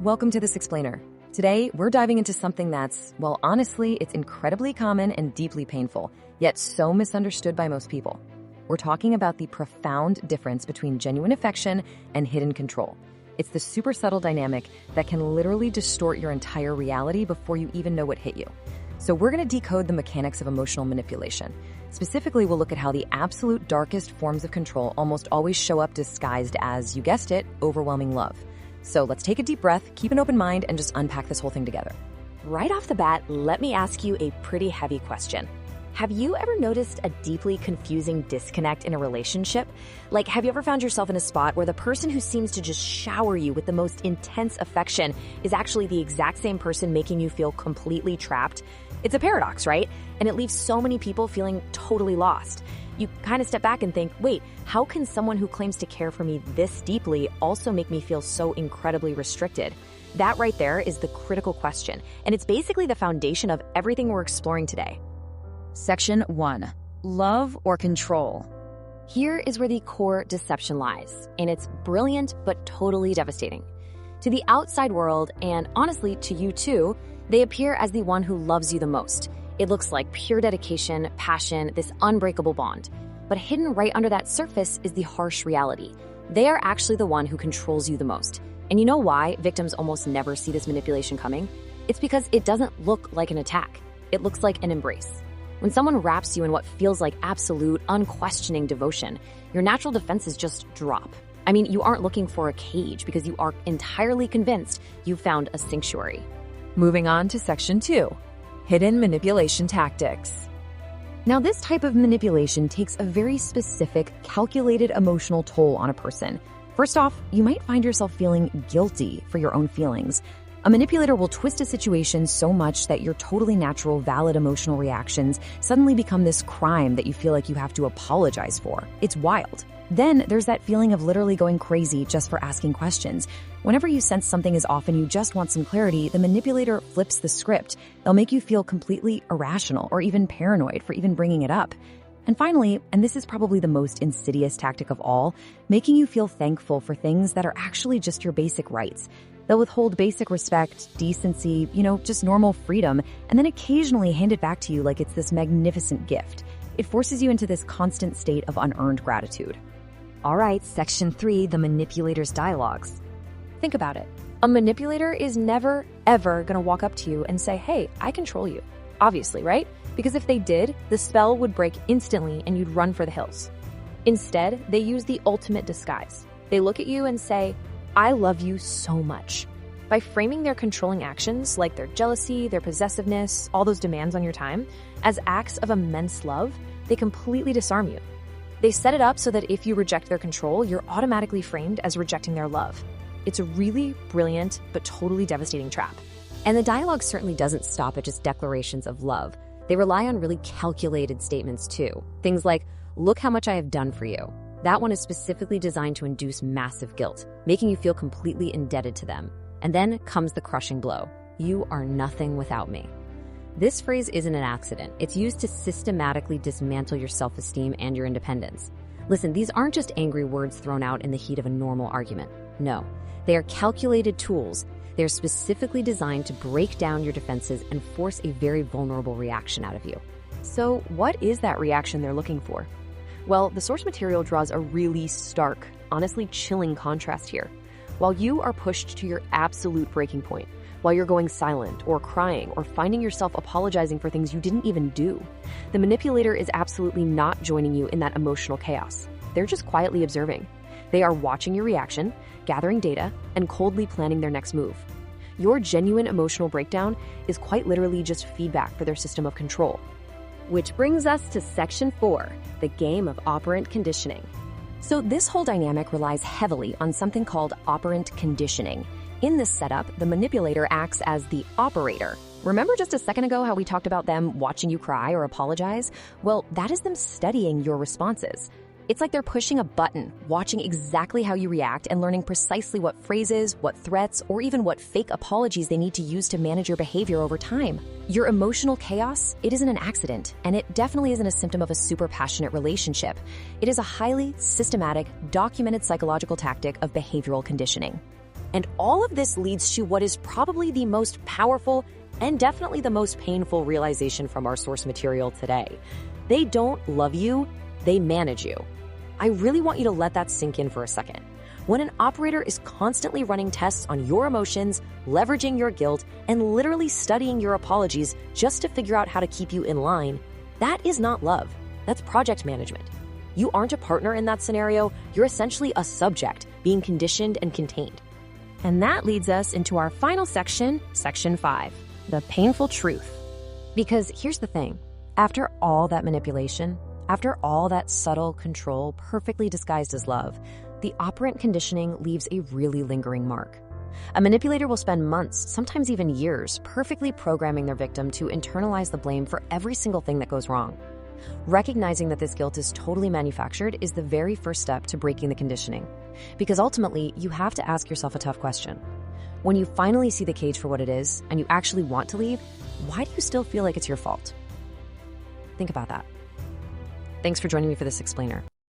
Welcome to This Explainer. Today, we're diving into something that's, well, honestly, it's incredibly common and deeply painful, yet so misunderstood by most people. We're talking about the profound difference between genuine affection and hidden control. It's the super subtle dynamic that can literally distort your entire reality before you even know what hit you. So we're going to decode the mechanics of emotional manipulation. Specifically, we'll look at how the absolute darkest forms of control almost always show up disguised as, you guessed it, overwhelming love. So let's take a deep breath, keep an open mind, and just unpack this whole thing together. Right off the bat, let me ask you a pretty heavy question. Have you ever noticed a deeply confusing disconnect in a relationship? Like, have you ever found yourself in a spot where the person who seems to just shower you with the most intense affection is actually the exact same person making you feel completely trapped? It's a paradox, right? And it leaves so many people feeling totally lost. You kind of step back and think, wait, how can someone who claims to care for me this deeply also make me feel so incredibly restricted? That right there is the critical question, and it's basically the foundation of everything we're exploring today. Section 1. Love or control? Here is where the core deception lies, and it's brilliant but totally devastating. To the outside world, and honestly to you too, they appear as the one who loves you the most. It looks like pure dedication, passion, this unbreakable bond. But hidden right under that surface is the harsh reality. They are actually the one who controls you the most. And you know why victims almost never see this manipulation coming? It's because it doesn't look like an attack. It looks like an embrace. When someone wraps you in what feels like absolute, unquestioning devotion, your natural defenses just drop. I mean, you aren't looking for a cage because you are entirely convinced you've found a sanctuary. Moving on to Section 2. Hidden manipulation tactics. Now, this type of manipulation takes a very specific, calculated emotional toll on a person. First off, you might find yourself feeling guilty for your own feelings. A manipulator will twist a situation so much that your totally natural, valid emotional reactions suddenly become this crime that you feel like you have to apologize for. It's wild. Then there's that feeling of literally going crazy just for asking questions. Whenever you sense something is off and you just want some clarity, the manipulator flips the script. They'll make you feel completely irrational or even paranoid for even bringing it up. And finally, and this is probably the most insidious tactic of all, making you feel thankful for things that are actually just your basic rights. They'll withhold basic respect, decency, just normal freedom, and then occasionally hand it back to you like it's this magnificent gift. It forces you into this constant state of unearned gratitude. All right, Section 3, the manipulator's dialogues. Think about it. A manipulator is never, ever going to walk up to you and say, hey, I control you. Obviously, right? Because if they did, the spell would break instantly and you'd run for the hills. Instead, they use the ultimate disguise. They look at you and say, I love you so much. By framing their controlling actions, like their jealousy, their possessiveness, all those demands on your time, as acts of immense love, they completely disarm you. They set it up so that if you reject their control, you're automatically framed as rejecting their love. It's a really brilliant but totally devastating trap. And the dialogue certainly doesn't stop at just declarations of love. They rely on really calculated statements too. Things like, look how much I have done for you. That one is specifically designed to induce massive guilt, making you feel completely indebted to them. And then comes the crushing blow. You are nothing without me. This phrase isn't an accident. It's used to systematically dismantle your self-esteem and your independence. Listen, these aren't just angry words thrown out in the heat of a normal argument. No, they are calculated tools. They're specifically designed to break down your defenses and force a very vulnerable reaction out of you. So what is that reaction they're looking for? Well, the source material draws a really stark, honestly chilling contrast here. While you are pushed to your absolute breaking point, while you're going silent or crying or finding yourself apologizing for things you didn't even do, the manipulator is absolutely not joining you in that emotional chaos. They're just quietly observing. They are watching your reaction, gathering data, and coldly planning their next move. Your genuine emotional breakdown is quite literally just feedback for their system of control. Which brings us to Section 4, the game of operant conditioning. So this whole dynamic relies heavily on something called operant conditioning. In this setup, the manipulator acts as the operator. Remember just a second ago how we talked about them watching you cry or apologize? Well, that is them studying your responses. It's like they're pushing a button, watching exactly how you react and learning precisely what phrases, what threats, or even what fake apologies they need to use to manage your behavior over time. Your emotional chaos, it isn't an accident, and it definitely isn't a symptom of a super passionate relationship. It is a highly systematic, documented psychological tactic of behavioral conditioning. And all of this leads to what is probably the most powerful and definitely the most painful realization from our source material today. They don't love you, they manage you. I really want you to let that sink in for a second. When an operator is constantly running tests on your emotions, leveraging your guilt, and literally studying your apologies just to figure out how to keep you in line, that is not love. That's project management. You aren't a partner in that scenario. You're essentially a subject being conditioned and contained. And that leads us into our final section, Section 5, the painful truth. Because here's the thing. After all that manipulation, after all that subtle control perfectly disguised as love, the operant conditioning leaves a really lingering mark. A manipulator will spend months, sometimes even years, perfectly programming their victim to internalize the blame for every single thing that goes wrong. Recognizing that this guilt is totally manufactured is the very first step to breaking the conditioning. Because ultimately, you have to ask yourself a tough question. When you finally see the cage for what it is, and you actually want to leave, why do you still feel like it's your fault? Think about that. Thanks for joining me for this explainer.